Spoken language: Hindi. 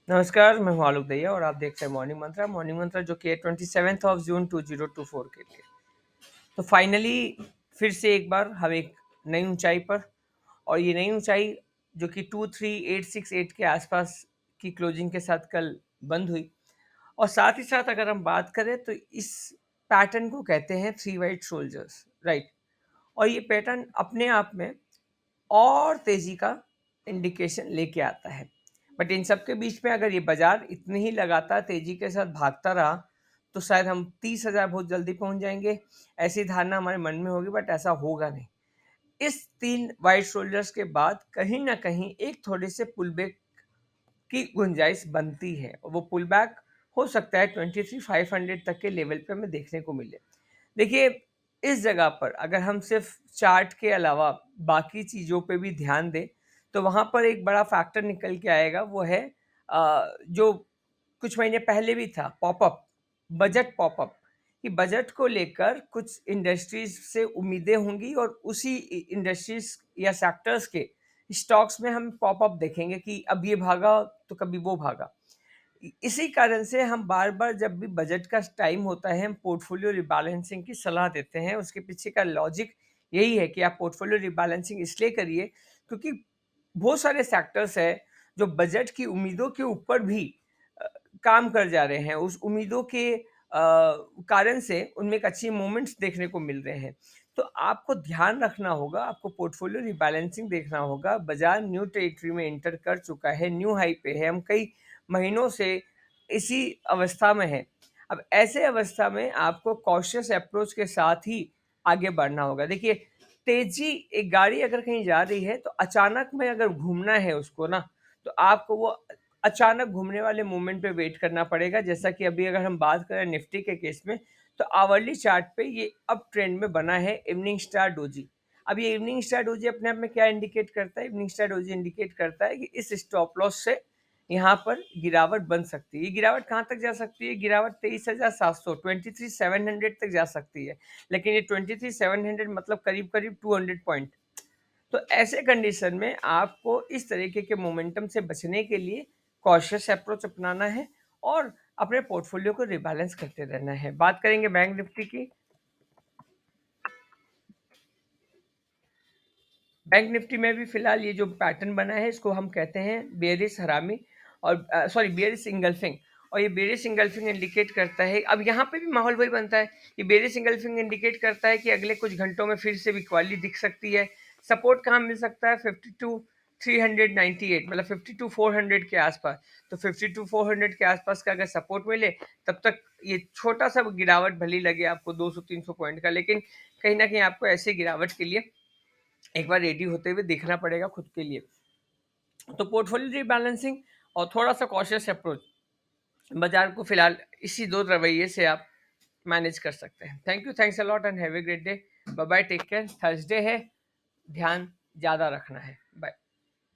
नमस्कार, मैं हूँ आलोक दहिया और आप देख रहे हैं मॉर्निंग मंत्रा जो कि है 27 जून 2024 के लिए। तो फाइनली फिर से एक बार हम एक नई ऊंचाई पर, और ये नई ऊंचाई जो कि 23868 के आसपास की क्लोजिंग के साथ कल बंद हुई। और साथ ही साथ अगर हम बात करें तो इस पैटर्न को कहते हैं थ्री वाइट सोल्जर्स, राइट। और ये पैटर्न अपने आप में और तेजी का इंडिकेशन लेके आता है। बट इन सब के बीच में अगर ये बाजार इतनी ही लगातार तेजी के साथ भागता रहा तो शायद हम 30,000 बहुत जल्दी पहुंच जाएंगे, ऐसी धारणा हमारे मन में होगी। बट ऐसा होगा नहीं। इस तीन वाइट शोल्डर्स के बाद कहीं ना कहीं एक थोड़े से पुल बैक की गुंजाइश बनती है, और वो पुल बैक हो सकता है 23,500 तक के लेवल पे हमें देखने को मिले। देखिए, इस जगह पर अगर हम सिर्फ चार्ट के अलावा बाकी चीज़ों पे भी ध्यान दें तो वहाँ पर एक बड़ा फैक्टर निकल के आएगा। वो है जो कुछ महीने पहले भी था, पॉपअप, बजट पॉपअप। कि बजट को लेकर कुछ इंडस्ट्रीज से उम्मीदें होंगी और उसी इंडस्ट्रीज या सेक्टर्स के स्टॉक्स में हम पॉपअप देखेंगे कि अब ये भागा तो कभी वो भागा। इसी कारण से हम बार-बार जब भी बजट का टाइम होता है, हम पोर्टफोलियो रिबैलेंसिंग की सलाह देते हैं। उसके पीछे का लॉजिक यही है कि आप पोर्टफोलियो रिबैलेंसिंग इसलिए करिए क्योंकि बहुत सारे सेक्टर्स हैं जो बजट की उम्मीदों के ऊपर भी अ, काम कर जा रहे हैं। उस उम्मीदों के कारण से उनमें एक अच्छी मूवमेंट्स देखने को मिल रहे हैं। तो आपको ध्यान रखना होगा, आपको पोर्टफोलियो रिबैलेंसिंग देखना होगा। बाजार न्यू टेरिटरी में एंटर कर चुका है, न्यू हाई पे है। हम कई महीनों से इसी अवस्था में है। अब ऐसे अवस्था में आपको कॉशियस अप्रोच के साथ ही आगे बढ़ना होगा। देखिए, तेजी, एक गाड़ी अगर कहीं जा रही है तो अचानक में अगर घूमना है उसको ना, तो आपको वो अचानक घूमने वाले मोमेंट पे वेट करना पड़ेगा। जैसा कि अभी अगर हम बात करें निफ्टी के केस में, तो आवरली चार्ट पे ये अप ट्रेंड में बना है इवनिंग स्टार डोजी। अब ये इवनिंग स्टार डोजी अपने आप में क्या इंडिकेट करता है? इवनिंग स्टार डोजी इंडिकेट करता है कि इस स्टॉप लॉस से यहाँ पर गिरावट बन सकती है। ये गिरावट कहाँ तक जा सकती है? गिरावट 23,700, 23,700 तक जा सकती है। लेकिन ये 23,700 मतलब करीब करीब 200 पॉइंट। तो ऐसे कंडीशन में आपको इस तरीके के मोमेंटम से बचने के लिए कॉशियस अप्रोच अपनाना है और अपने पोर्टफोलियो को रिबैलेंस करते रहना है। बात करेंगे बैंक निफ्टी की। बैंक निफ्टी में भी फिलहाल ये जो पैटर्न बना है इसको हम कहते हैं बेयरिश हरामी, और सॉरी बेयरिश इंगल्फिंग। और ये बेयरिश इंगल्फिंग इंडिकेट करता है, अब यहाँ पे भी माहौल वही बनता है। ये बेयरिश इंगल्फिंग इंडिकेट करता है कि अगले कुछ घंटों में फिर से वीकली दिख सकती है। सपोर्ट कहाँ मिल सकता है? 52,398, मतलब 52,400 के आसपास। तो 52,400 के आसपास का अगर सपोर्ट मिले तब तक ये छोटा सा गिरावट भली लगे आपको 200-300 पॉइंट का, लेकिन कहीं ना कहीं आपको ऐसे गिरावट के लिए एक बार रेडी होते हुए देखना पड़ेगा खुद के लिए। तो पोर्टफोलियो रीबैलेंसिंग और थोड़ा सा कॉशियस अप्रोच बाजार को फिलहाल इसी दो रवैये से आप मैनेज कर सकते हैं। Thank you, thanks a lot and have a great day. Bye bye, take care. Thursday है, ध्यान ज़्यादा रखना है।